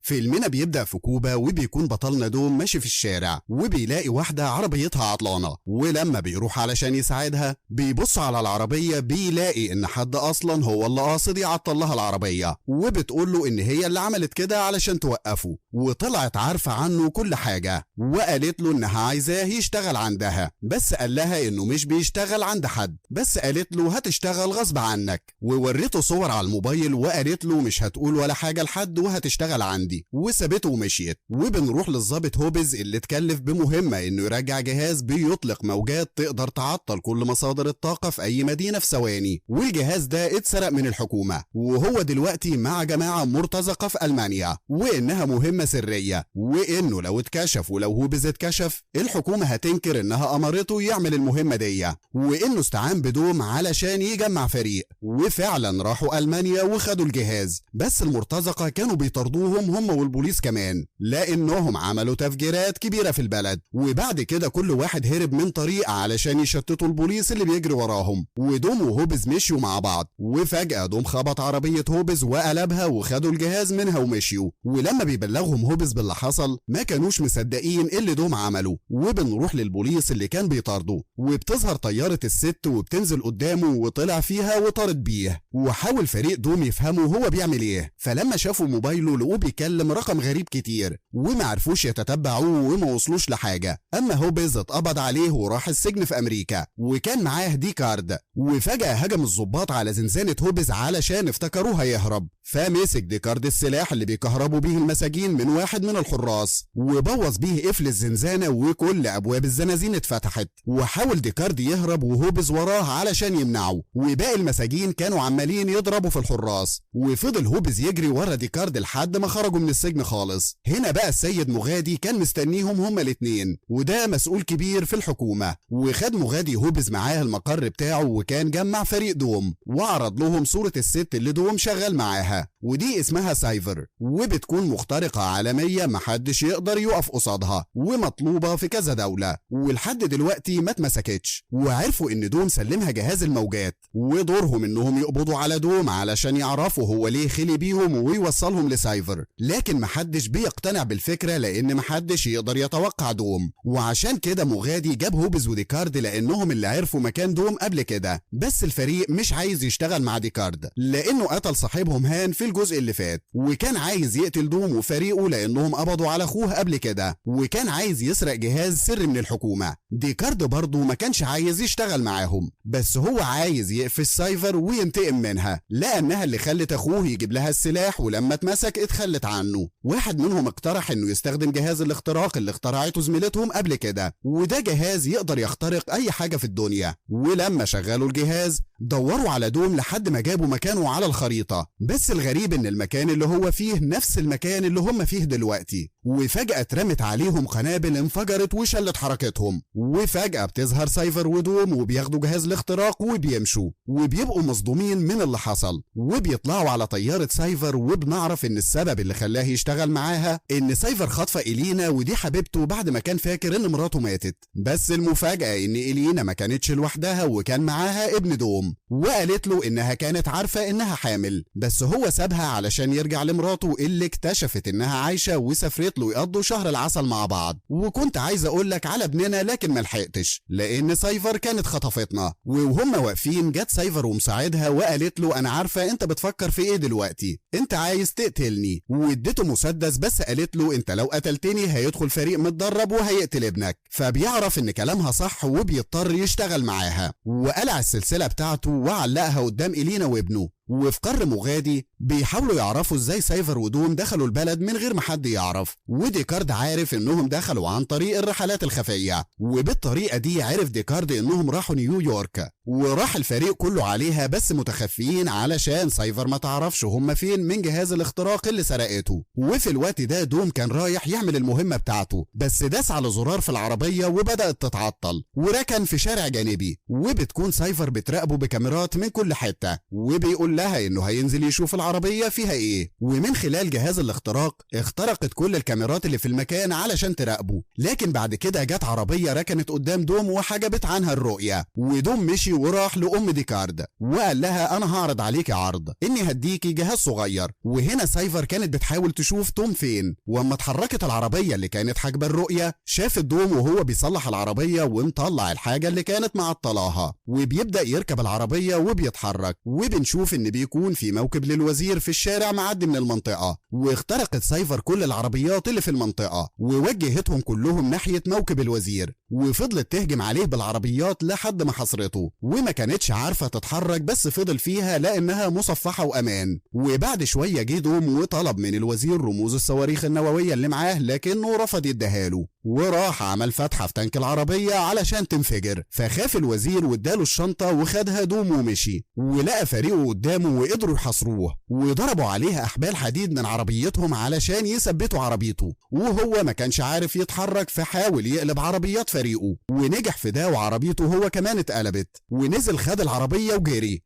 فيلمنا بيبدأ في كوبا وبيكون بطلنا دوم ماشي في الشارع وبيلاقي واحدة عربيتها عطلانة، ولما بيروح علشان يساعدها بيبص على العربية بيلاقي ان حد اصلا هو اللي قاصد يعطل لها العربية، وبتقول له ان هي اللي عملت كده علشان توقفه، وطلعت عارفة عنه كل حاجة، وقالت له انها عايزاه يشتغل عندها، بس قال لها انه مش بيشتغل عند حد، بس قالت له هتشتغل غصب عنك، ووريته صور على الموبايل وقالت له مش هتقول ولا حاجة لحد وهتشتغل عندي، وسابته ومشيت. وبنروح للظابط هوبز اللي اتكلف بمهمة انه يرجع جهاز بيطلق موجات تقدر تعطل كل مصادر الطاقة في اي مدينة في ثواني، والجهاز ده اتسرق من الحكومة، وهو دلوقتي مع جماعة مرتزقة في ألمانيا، وانها مهمة سرية، وانه لو اتكشف ولو هوبز اتكشف الحكومة هتنكر انها امرته يعمل المهمة دي، وانه استعان بدوم علشان يجمع فريق، وفعلا راحوا ألمانيا وخدوا الجهاز، بس المرتزقة كانوا بيطردوهم هم والبوليس كمان لانهم عملوا تفجيرات كبيرة في البلد، وبعد كده كل واحد هرب من طريق علشان يشتتوا البوليس اللي بيجري وراهم، ودوم وهوبز مشيوا مع بعض، وفجأة دوم خبط عربية هوبز وقلبها وخدوا الجهاز منها ومشيوا، ولما بيبلغهم هوبز باللي حصل ما كانوش مصدقين اللي دوم عمله، وبنروح للبوليس اللي كان بيطارده، وبتظهر طيارة الست وبتنزل قدامه وطلع فيها وطارد بيه، وحاول فريق دوم يفهموا هو بيعمل ايه، فلما شافوا موبايله لقوه بيكلم رقم غريب كتير وما عرفوش يتتبعوه وما وصلوش لحاجة، اما هوبز اتقبض عليه وراح السجن في امريكا، وكان معاه ديكارد، وفجأة هجم الضباط على زنزانة هوبز علشان افتكروه هيهرب، فمسك ديكارد السلاح اللي بيكهربوا بيه المساجين من واحد من الحراس وبوظ بيه قفل الزنزانة وكل ابواب الزنازين اتفتحت، وحاول ديكارد يهرب وهوبز وراه علشان يمنعه، وباقي المساجين كانوا عمالين يضربوا في الحراس، وفضل هوبز يجري ورا ديكارد لحد ما خرجوا من السجن خالص. هنا بقى السيد مغادي كان مستنيهم هما الاتنين، وده مسؤول كبير في الحكومة، وخد مغادي هوبز معاه المقر بتاعه، وكان جمع فريق دوم وعرض لهم صورة الست اللي دوم شغال معاها، ودي اسمها سايفر، وبتكون مخترقة عالمية محدش يقدر يقف قصادها، ومطلوبة في كذا دولة، ولحد دلوقتي ما اتمسكتش، وعرفوا ان دوم سلمها جهاز الموجات، ودورهم انهم يقبضوا على دوم علشان يعرفوا هو ليه خلي بيهم ويوصلهم لسايفر، لكن محدش بيقتنع بالفكرة لان محدش يقدر يتوقع دوم، وعشان كده مغادي جاب هوبز وديكارد لانهم اللي عرفوا مكان دوم قبل كده، بس الفريق مش عايز يشتغل مع ديكارد لانه قتل صاحبهم هان في الجزء اللي فات، وكان عايز يقتل دوم وفريقه لانهم قبضوا على اخوه قبل كده، وكان عايز يسرق جهاز سري من الحكومة. ديكارد برضه ما كانش عايز يشتغل معاهم، بس هو عايز يقفش سايفر وينتقم منها لانها اللي خلت اخوه يجيب لها السلاح، ولما اتمسك اتخلت عنه. واحد منهم اقترح انه يستخدم جهاز الاختراق اللي اخترعته زميلتهم قبل كده، وده جهاز يقدر يخترق اي حاجة في الدنيا، ولما شغلوا الجهاز دوروا على دوم لحد ما جابوا مكانه على الخريطة، بس الغريب ان المكان اللي هو فيه نفس المكان اللي هم فيه دلوقتي، وفجأة اترمت عليهم قنابل انفجرت وشلت حركتهم، وفجأة بتظهر سايفر ودوم وبياخدوا جهاز الاختراق وبيمشوا، وبيبقوا مصدومين من اللي حصل، وبيطلعوا على طيارة سايفر، وبنعرف ان السبب اللي خلاه يشتغل معاها ان سايفر خاطفة إلينا ودي حبيبته بعد ما كان فاكر ان مراته ماتت، بس المفاجأة ان إلينا ما كانتش لوحدها وكان معاها ابن دوم، وقالت له انها كانت عارفة انها حامل، بس هو سابها علشان يرجع لمراته اللي اكتشفت انها عايشة وسافرت له يقضوا شهر العسل مع بعض. وكنت عايز اقولك على ابننا لكن ملحقتش لان سايفر كانت خطفتنا، وهم واقفين جت سايفر ومساعدها وقالت له انا عارفة انت بتفكر في ايه دلوقتي، انت عايز تقتلني، واديته مسدس، بس قالت له انت لو قتلتني هيدخل فريق متدرب وهيقتل ابنك، فبيعرف ان كلامها صح وبيضطر يشتغل معاها، وقلع السلسلة بتاعته وعلقها قدام إلينا وابنه. وفي قر مغادي بيحاولوا يعرفوا ازاي سايفر ودوم دخلوا البلد من غير ما حد يعرف، وديكارد عارف انهم دخلوا عن طريق الرحلات الخفية، وبالطريقة دي عرف ديكارد انهم راحوا نيويورك، وراح الفريق كله عليها بس متخفيين علشان سايفر ما تعرفش هم فين من جهاز الاختراق اللي سرقته. وفي الوقت ده دوم كان رايح يعمل المهمة بتاعته، بس داس على زرار في العربية وبدأت تتعطل، وركن في شارع جانبي، وبتكون سايفر بتراقبه بكاميرات من كل حتة، وبيقول وبيقول لها انه هينزل يشوف العربية فيها ايه. ومن خلال جهاز الاختراق اخترقت كل الكاميرات اللي في المكان علشان تراقبه. لكن بعد كده جت عربية ركنت قدام دوم وحجبت عنها الرؤية، ودوم مشي وراح لأم ديكارد وقال لها انا هعرض عليكي عرض اني هديكي جهاز صغير. وهنا سايفر كانت بتحاول تشوف توم فين، واما اتحركت العربية اللي كانت حاجبة الرؤية شافت دوم وهو بيصلح العربية ومطلع الحاجة اللي كانت معطلاها، وبيبدأ يركب العربية وبيتحرك. وبنشوف ان بيكون في موكب للوزير في الشارع معدي من المنطقة، واخترقت سايفر كل العربيات اللي في المنطقة ووجهتهم كلهم ناحية موكب الوزير، وفضلت تهجم عليه بالعربيات لحد ما حصرته، وما كانتش عارفة تتحرك بس فضل فيها لأنها مصفحة وأمان. وبعد شوية جه دوم وطلب من الوزير رموز الصواريخ النووية اللي معاه، لكنه رفض يديهاله، وراح عمل فتحة في تانك العربية علشان تنفجر. فخاف الوزير واداله الشنطة وخدها دوم ومشي، ولقى فريقه قدامه وقدروا يحاصروه وضربوا عليه أحبال حديد من عربيتهم علشان يثبتوا عربيته، وهو ما كانش عارف يتحرك فحاول يقلب عربيات فريقه ونجح في ده، وعربيته هو كمان اتقلبت ونزل خد العربية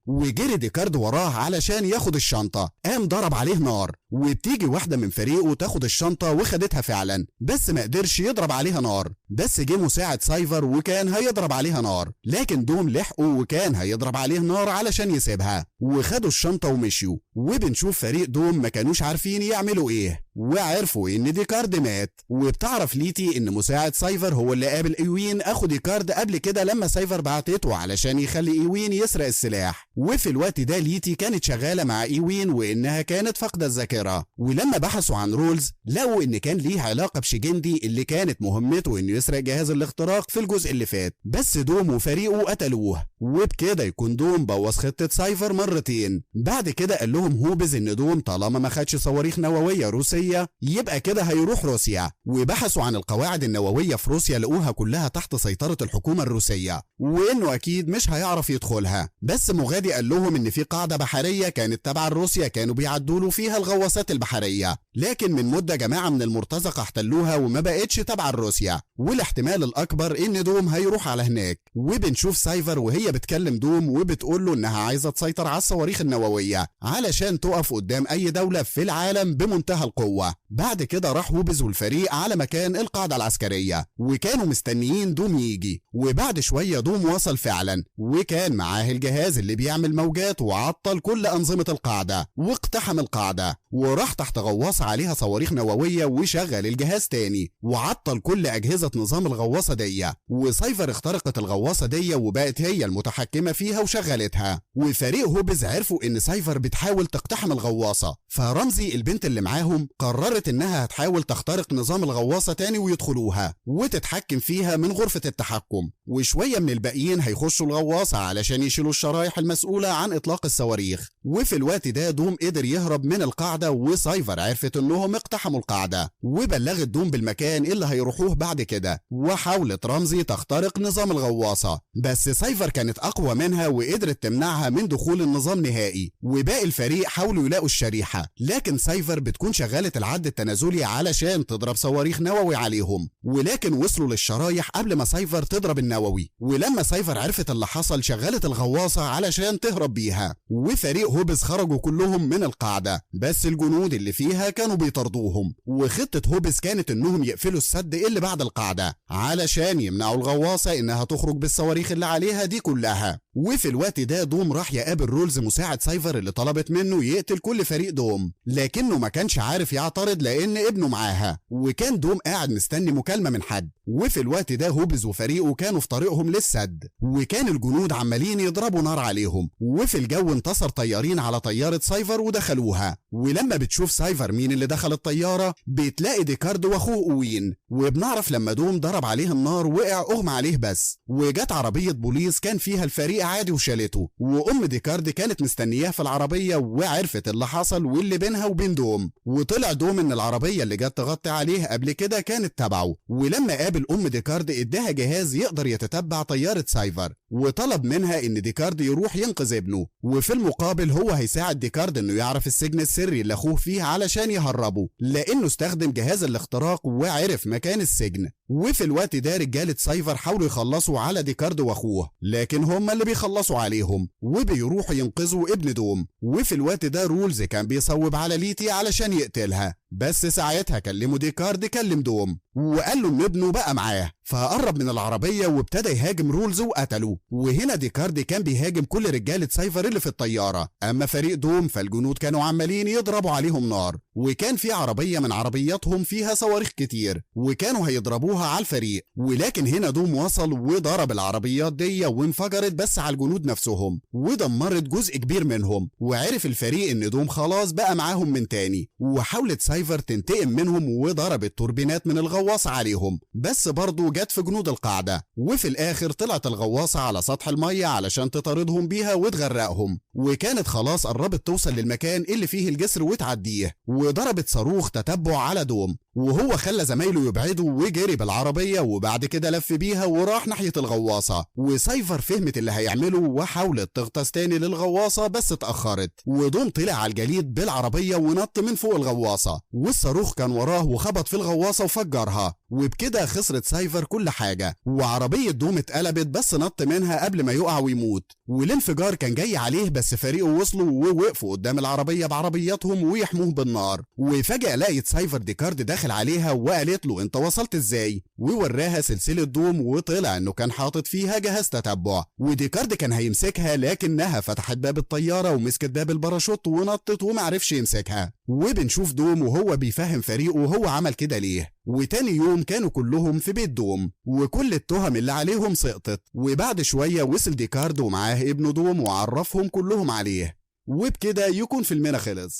وجري ديكارد وراه علشان ياخد الشنطة. قام ضرب عليه نار، وبتيجي واحدة من فريقه تاخد الشنطة وخدتها فعلا، بس ما قدرش يضرب عليها نار. بس جه مساعد سايفر وكان هيضرب عليها نار، لكن دوم لحقه وكان هيضرب عليه نار علشان يسيبها، وخدوا الشنطة ومشيوا. وبنشوف فريق دوم ما كانوش عارفين يعملوا ايه، وعرفوا ان ديكارد مات. وبتعرف ليتي ان مساعد سايفر هو اللي قابل ايوين اخو ديكارد قبل كده لما سايفر بعتته علشان يخلي ايوين يسرق السلاح. وفي الوقت ده ليتي كانت شغالة مع ايوين وانها كانت فاقدة الذاكرة، ولما بحثوا عن رولز لقوا ان كان ليه علاقة بشيجندي اللي كانت مهمته انه يسرق جهاز الاختراق في الجزء اللي فات، بس دوم وفريقه قتلوه. وبكده يكون دوم بوظ خطة سايفر مرتين. بعد كده قال لهم هوبز ان دوم طالما ما خدش صواريخ نووية روسية يبقى كده هيروح روسيا، وبحثوا عن القواعد النووية في روسيا لقوها كلها تحت سيطرة الحكومة الروسية، وانه اكيد مش هيعرف يدخلها. بس مغادي قال لهم ان في قاعدة بحرية كانت تبع روسيا كانوا بيعدوا له فيها الغواصات البحرية، لكن من مدة جماعة من المرتزقة احتلوها وما بقتش تبع روسيا، والاحتمال الاكبر ان دوم هيروح على هناك. وبنشوف سايفر وهي بتكلم دوم وبتقول له انها عايزة تسيطر على الصواريخ النووية علشان تقف قدام اي دولة في العالم بمنتهى القوة. بعد كده راح هوبز والفريق على مكان القاعدة العسكرية وكانوا مستنيين دوم يجي، وبعد شوية دوم وصل فعلا وكان معاه الجهاز اللي بيعمل موجات وعطل كل أنظمة القاعدة واقتحم القاعدة وراح تحت غواصة عليها صواريخ نووية وشغل الجهاز تاني وعطل كل أجهزة نظام الغواصة دي. وسايفر اخترقت الغواصة دي وبقت هي المتحكمة فيها وشغلتها، وفريق هوبز عرفوا ان سايفر بتحاول تقتحم الغواصة، فرمزي البنت اللي معاهم قررت انها هتحاول تخترق نظام الغواصة تاني ويدخلوها وتتحكم فيها من غرفة التحكم، وشوية من الباقيين هيخشوا الغواصة علشان يشيلوا الشرايح المسؤولة عن اطلاق الصواريخ. وفي الوقت ده دوم قدر يهرب من القاعدة، وسايفر عرفت انهم اقتحموا القاعدة وبلغت دوم بالمكان اللي هيروحوه بعد كده، وحاولت رمزي تخترق نظام الغواصة بس سايفر كانت اقوى منها وقدرت تمنعها من دخول النظام نهائي. وباقي الفريق حاولوا يلاقوا الشريحة، لكن سايفر بتكون شغالة العد التنازلي علشان تضرب صواريخ نووي عليهم، ولكن وصلوا للشرايح قبل ما سايفر تضرب النووي. ولما سايفر عرفت اللي حصل شغلت الغواصة علشان تهرب بيها، وفريق هوبز خرجوا كلهم من القاعدة بس الجنود اللي فيها كانوا بيطردوهم. وخطة هوبز كانت انهم يقفلوا السد اللي بعد القاعدة علشان يمنعوا الغواصة انها تخرج بالصواريخ اللي عليها دي كلها. وفي الوقت ده دوم راح يقابل رولز مساعد سايفر اللي طلبت منه يقتل كل فريق دوم، لكنه ما كانش عارف يعترض لان ابنه معاها، وكان دوم قاعد مستني مكالمة من حد. وفي الوقت ده هوبز وفريقه كانوا في طريقهم للسد، وكان الجنود عمالين يضربوا نار عليهم، وفي الجو انتصر طيارين على طيارة سايفر ودخلوها. ولما بتشوف سايفر مين اللي دخل الطيارة بتلاقي ديكارد واخوه اوين، وبنعرف لما دوم ضرب عليه النار وقع اغمى عليه بس، وجت عربية بوليس كان فيها الفريق عادي وشالته، وام ديكارد كانت مستنياه في العربية وعرفت اللي حصل واللي بينها وبين دوم، وطلع طلع دوم ان العربية اللي جت تغطي عليه قبل كده كانت تبعه، ولما قابل ام ديكارد اداها جهاز يقدر يتتبع طيارة سايفر، وطلب منها ان ديكارد يروح ينقذ ابنه، وفي المقابل هو هيساعد ديكارد انه يعرف السجن السري اللي اخوه فيه علشان يهربه، لانه استخدم جهاز الاختراق وعرف مكان السجن. وفي الوقت ده رجالة سايفر حاولوا يخلصوا على ديكارد واخوه، لكن هم اللي بيخلصوا عليهم وبيروحوا ينقذوا ابن دوم. وفي الوقت ده رولز كان بيصوب على ليتي علشان يقتلها، بس ساعتها كلموا ديكارد كلم دوم وقال له ان ابنه بقى معاه، فقرب من العربية وابتدى يهاجم رولز وقتله. وهنا ديكارد كان بيهاجم كل رجالة سايفر اللي في الطيارة، اما فريق دوم فالجنود كانوا عمالين يضربوا عليهم نار، وكان في عربية من عربياتهم فيها صواريخ كتير وكانوا هيضربوها على الفريق، ولكن هنا دوم وصل وضرب العربيات دي وانفجرت بس على الجنود نفسهم ودمرت جزء كبير منهم. وعرف الفريق ان دوم خلاص بقى معاهم من تاني، وحاولت سايفر تنتقم منهم وضربت توربينات من الغواصة عليهم، بس برضه جت في جنود القاعدة. وفي الاخر طلعت الغواصة على سطح المية علشان تطاردهم بيها وتغرقهم، وكانت خلاص قربت توصل للمكان اللي فيه الجسر وتعديه، وضربت صاروخ تتبع على دوم، وهو خلى زمايله يبعدوا وجري بالعربية، وبعد كده لف بيها وراح ناحية الغواصة. وسايفر فهمت اللي هيعمله وحاولت تغطس تاني للغواصة بس اتأخرت، ودوم طلع على الجليد بالعربية ونط من فوق الغواصة، والصاروخ كان وراه وخبط في الغواصة وفجرها، وبكده خسرت سايفر كل حاجة. وعربية دوم اتقلبت بس نط منها قبل ما يقع ويموت، والانفجار كان جاي عليه بس فريقه وصلوا ووقفوا قدام العربية بعربياتهم ويحموه بالنار. وفجأة لقيت سايفر ديكارد داخل عليها وقالت له انت وصلت ازاي، ووراها سلسلة دوم وطلع انه كان حاطط فيها جهاز تتبع. وديكارد كان هيمسكها لكنها فتحت باب الطيارة ومسكت باب الباراشوت ونطت ومعرفش يمسكها. وبنشوف دوم وهو بيفهم فريقه وهو عمل كده ليه. وتاني يوم كانوا كلهم في بيت دوم وكل التهم اللي عليهم سقطت، وبعد شوية وصل ديكارد ومعاه ابنه دوم وعرفهم كلهم عليه، وبكده يكون فيلمنا خلص.